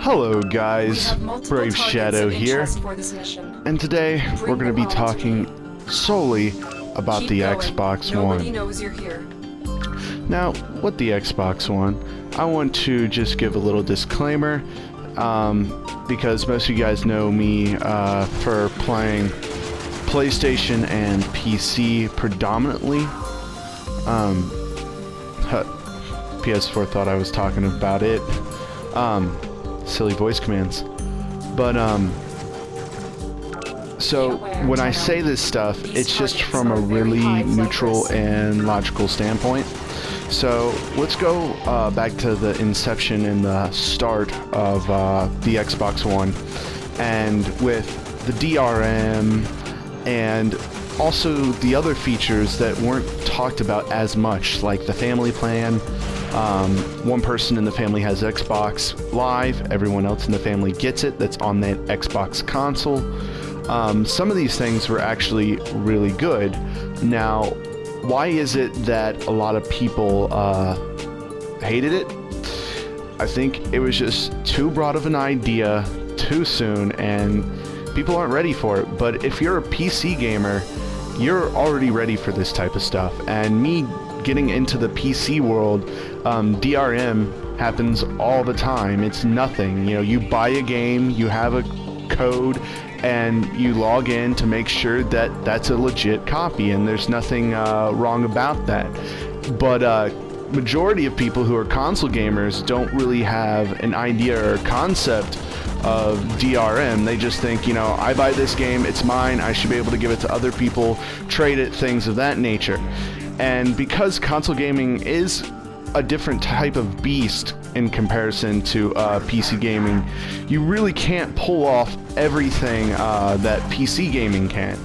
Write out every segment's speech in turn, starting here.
Hello guys, Brave Shadow here, and today we're going to be talking solely about the Xbox One. Now, with the Xbox One, I want to just give a little disclaimer, because most of you guys know me for playing PlayStation and PC predominantly. PS4 thought I was talking about it. Silly voice commands. But so when I say this stuff, it's just from a really neutral and logical standpoint. So let's go back to the inception and the start of the Xbox One, and with the DRM and also the other features that weren't talked about as much, like the family plan. One person in the family has Xbox Live, everyone else in the family gets it that's on that Xbox console. Some of these things were actually really good. Now, why is it that a lot of people hated it? I think it was just too broad of an idea too soon, and people aren't ready for it. But if you're a PC gamer, you're already ready for this type of stuff. And me getting into the PC world, DRM happens all the time. It's nothing. You know, you buy a game, you have a code, and you log in to make sure that that's a legit copy, and there's nothing wrong about that. But majority of people who are console gamers don't really have an idea or concept of DRM. They just think, you know, I buy this game, it's mine, I should be able to give it to other people, trade it, things of that nature. And because console gaming is a different type of beast in comparison to PC gaming, you really can't pull off everything that PC gaming can.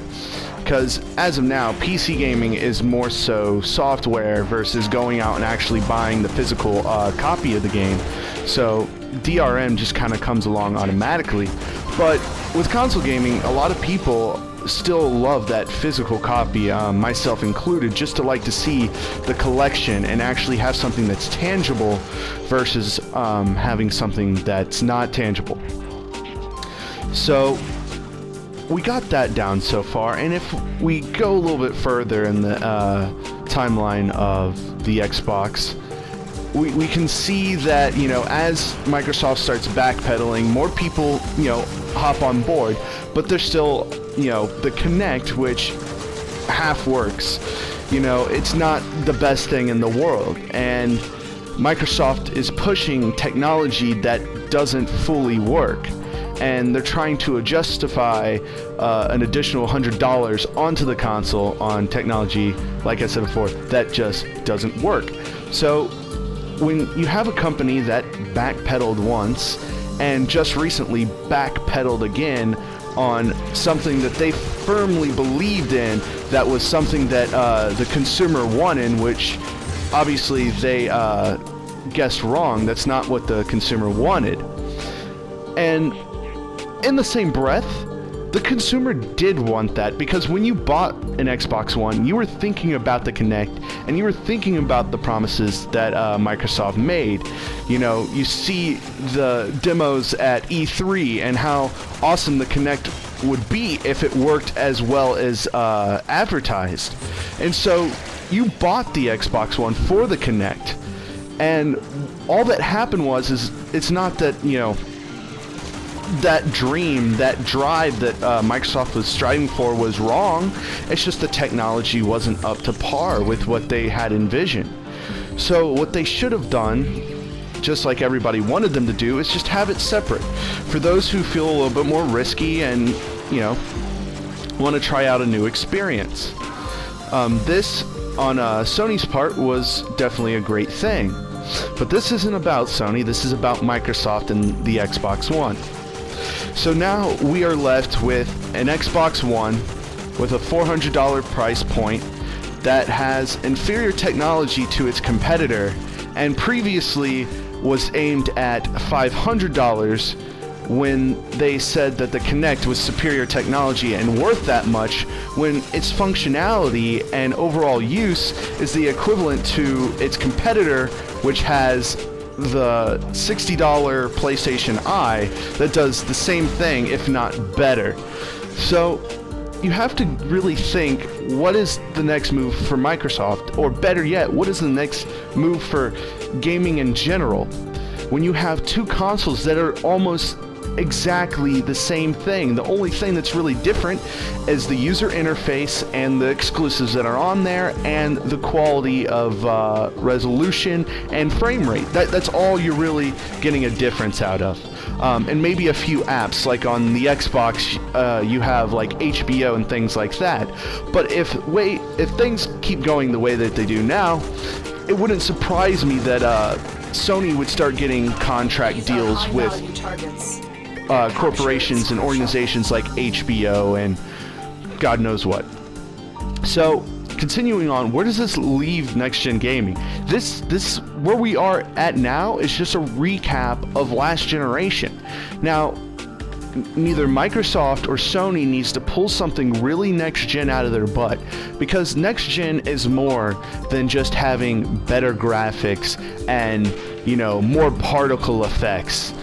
Because as of now, PC gaming is more so software versus going out and actually buying the physical copy of the game. So DRM just kind of comes along automatically. But with console gaming, a lot of people still love that physical copy, myself included, just to like to see the collection and actually have something that's tangible versus having something that's not tangible. So we got that down so far, and if we go a little bit further in the timeline of the Xbox, we can see that, you know, as Microsoft starts backpedaling, more people, you know, hop on board, but there's still, you know, the Kinect, which half works. You know, it's not the best thing in the world, and Microsoft is pushing technology that doesn't fully work, and they're trying to justify an additional $100 onto the console on technology, like I said before, that just doesn't work. So when you have a company that backpedaled once and just recently backpedaled again on something that they firmly believed in, that was something that the consumer wanted, which obviously they guessed wrong. That's not what the consumer wanted. And in the same breath, the consumer did want that, because when you bought an Xbox One, you were thinking about the Kinect, and you were thinking about the promises that Microsoft made. You know, you see the demos at E3 and how awesome the Kinect would be if it worked as well as advertised. And so you bought the Xbox One for the Kinect, and all that happened is it's not that, you know, that dream, that drive that Microsoft was striving for was wrong. It's just the technology wasn't up to par with what they had envisioned. So what they should have done, just like everybody wanted them to do, is just have it separate. For those who feel a little bit more risky and, you know, want to try out a new experience. This, on Sony's part, was definitely a great thing. But this isn't about Sony, this is about Microsoft and the Xbox One. So now we are left with an Xbox One with a $400 price point that has inferior technology to its competitor, and previously was aimed at $500 when they said that the Kinect was superior technology and worth that much, when its functionality and overall use is the equivalent to its competitor, which has the $60 PlayStation Eye that does the same thing, if not better. So you have to really think, what is the next move for Microsoft? Or better yet, what is the next move for gaming in general? When you have two consoles that are almost exactly the same thing. The only thing that's really different is the user interface and the exclusives that are on there, and the quality of resolution and frame rate. That's all you're really getting a difference out of. And maybe a few apps, like on the Xbox, you have like HBO and things like that. But if things keep going the way that they do now, it wouldn't surprise me that Sony would start getting contract deals with corporations and organizations like HBO and God knows what. So, continuing on, where does this leave next-gen gaming? This where we are at now is just a recap of last generation. Now, neither Microsoft or Sony needs to pull something really next-gen out of their butt, because next-gen is more than just having better graphics and, more particle effects.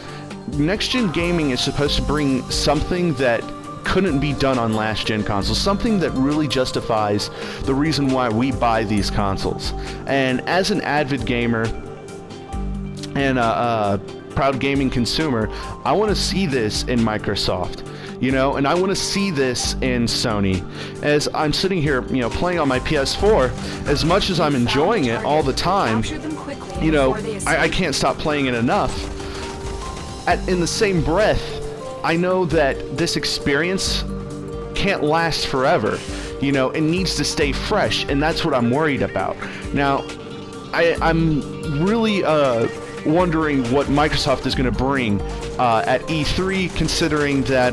Next-gen gaming is supposed to bring something that couldn't be done on last-gen consoles, something that really justifies the reason why we buy these consoles. And as an avid gamer and a proud gaming consumer, I want to see this in Microsoft, and I want to see this in Sony. As I'm sitting here, playing on my PS4, as much as I'm enjoying it all the time, I can't stop playing it enough. In the same breath, I know that this experience can't last forever. It needs to stay fresh, and that's what I'm worried about. Now, I'm really wondering what Microsoft is going to bring at E3, considering that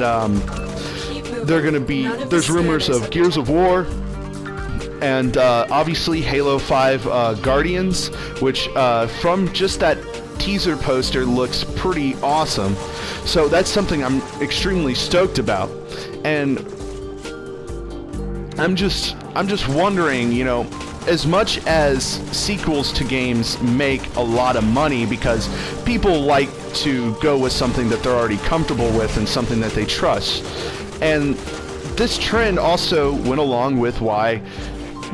there's rumors of Gears of War, and obviously Halo 5 Guardians, which from just that teaser poster looks pretty awesome. So that's something I'm extremely stoked about. And I'm just wondering, as much as sequels to games make a lot of money because people like to go with something that they're already comfortable with and something that they trust. And this trend also went along with why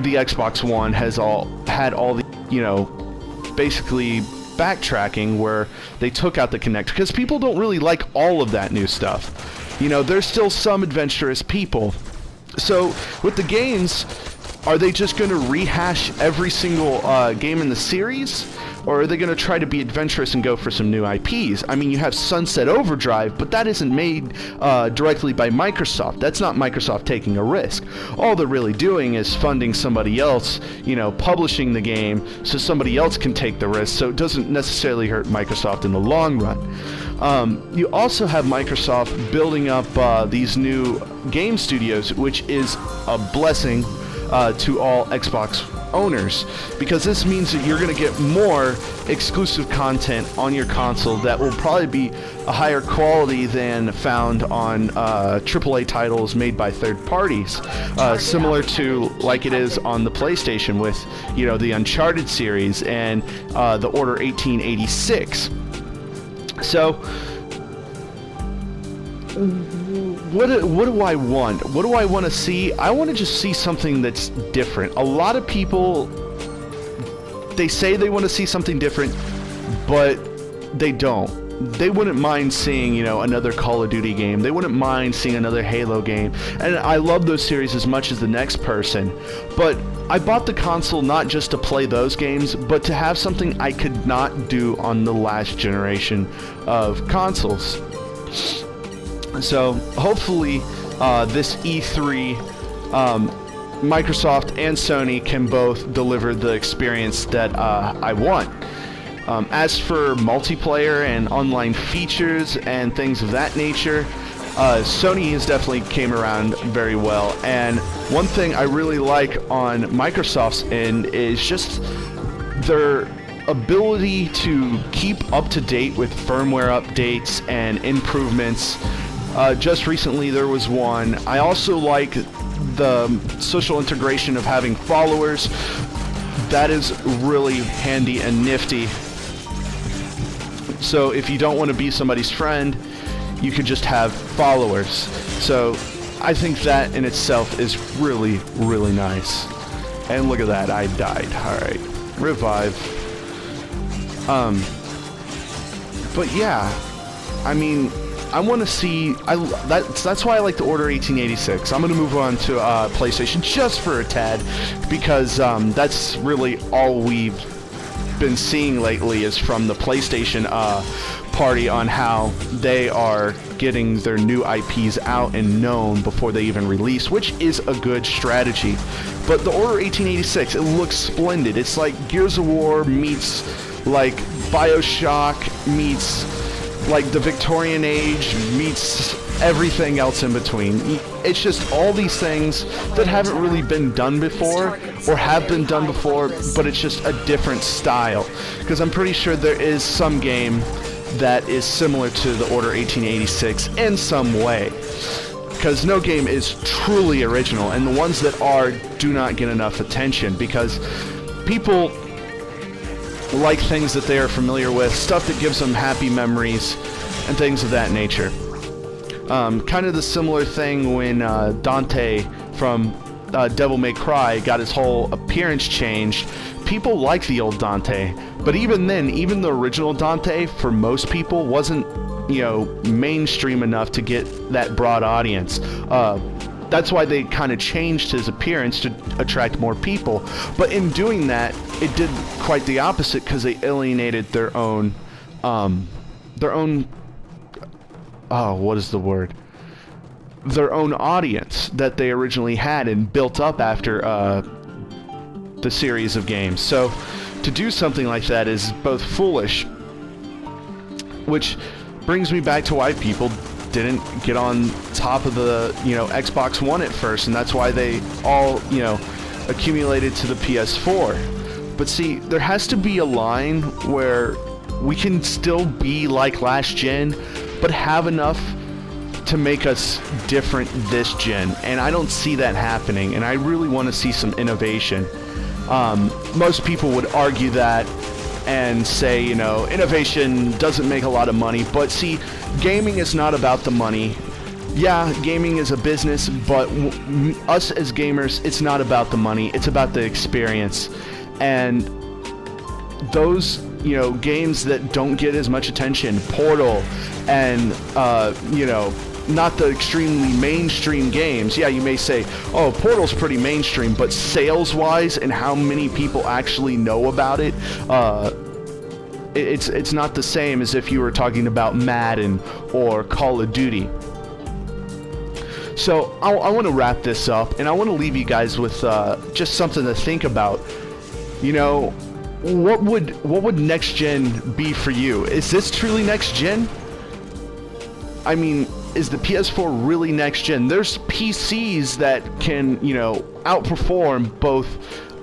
the Xbox One has had all the, basically backtracking where they took out the Kinect, because people don't really like all of that new stuff. There's still some adventurous people. So with the games, are they just going to rehash every single game in the series? Or are they going to try to be adventurous and go for some new IPs? I mean, you have Sunset Overdrive, but that isn't made directly by Microsoft. That's not Microsoft taking a risk. All they're really doing is funding somebody else, publishing the game so somebody else can take the risk, so it doesn't necessarily hurt Microsoft in the long run. You also have Microsoft building up these new game studios, which is a blessing to all Xbox owners, because this means that you're going to get more exclusive content on your console that will probably be a higher quality than found on AAA titles made by third parties, similar to like it is on the PlayStation with the Uncharted series and the Order 1886. So what do I want? What do I want to see? I want to just see something that's different. A lot of people, they say they want to see something different, but they don't. They wouldn't mind seeing, another Call of Duty game. They wouldn't mind seeing another Halo game. And I love those series as much as the next person. But I bought the console not just to play those games, but to have something I could not do on the last generation of consoles. So hopefully this E3, Microsoft and Sony can both deliver the experience that I want. As for multiplayer and online features and things of that nature, Sony has definitely came around very well. And one thing I really like on Microsoft's end is just their ability to keep up to date with firmware updates and improvements. Just recently there was one. I also like the social integration of having followers. That is really handy and nifty. So if you don't want to be somebody's friend, you could just have followers. So I think that in itself is really, really nice. And look at that, I died. Alright, revive. But yeah, I mean, I want to see. That's why I like the Order 1886. I'm going to move on to PlayStation just for a tad, because that's really all we've been seeing lately is from the PlayStation party on how they are getting their new IPs out and known before they even release, which is a good strategy. But the Order 1886, it looks splendid. It's like Gears of War meets like BioShock meets like the Victorian Age meets everything else in between. It's just all these things that haven't really been done before, or have been done before, but it's just a different style. Because I'm pretty sure there is some game that is similar to the Order 1886 in some way. Because no game is truly original, and the ones that are do not get enough attention, because people like things that they are familiar with, stuff that gives them happy memories, and things of that nature. Kind of the similar thing when Dante from Devil May Cry got his whole appearance changed. People like the old Dante, but even then, even the original Dante, for most people, wasn't, you know, mainstream enough to get that broad audience. That's why they kind of changed his appearance to attract more people. But in doing that, it did quite the opposite, because they alienated their own, what is the word? Their own audience that they originally had and built up after the series of games. So to do something like that is both foolish, which brings me back to why people didn't get on top of the, you know, Xbox One at first, and that's why they all, you know, accumulated to the PS4. But see, there has to be a line where we can still be like last gen, but have enough to make us different this gen, and I don't see that happening, and I really want to see some innovation. Most people would argue that and say, you know, innovation doesn't make a lot of money, but see, gaming is not about the money. Yeah, gaming is a business, but us as gamers, it's not about the money, it's about the experience. And those, you know, games that don't get as much attention, Portal, and, you know, not the extremely mainstream games. Yeah, you may say, oh, Portal's pretty mainstream, but sales-wise and how many people actually know about it, it's not the same as if you were talking about Madden or Call of Duty. So I want to wrap this up, and I want to leave you guys with just something to think about. You know, what would next gen be for you? Is this truly next gen? I mean, is the PS4 really next gen? There's PCs that can, you know, outperform both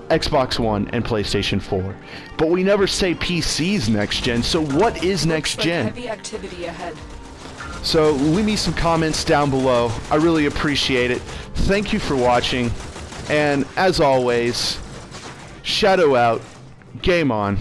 Xbox One and PlayStation 4. But we never say PC's next gen, so what is next gen? Heavy activity ahead. So leave me some comments down below. I really appreciate it. Thank you for watching, and as always, Shadow out, game on.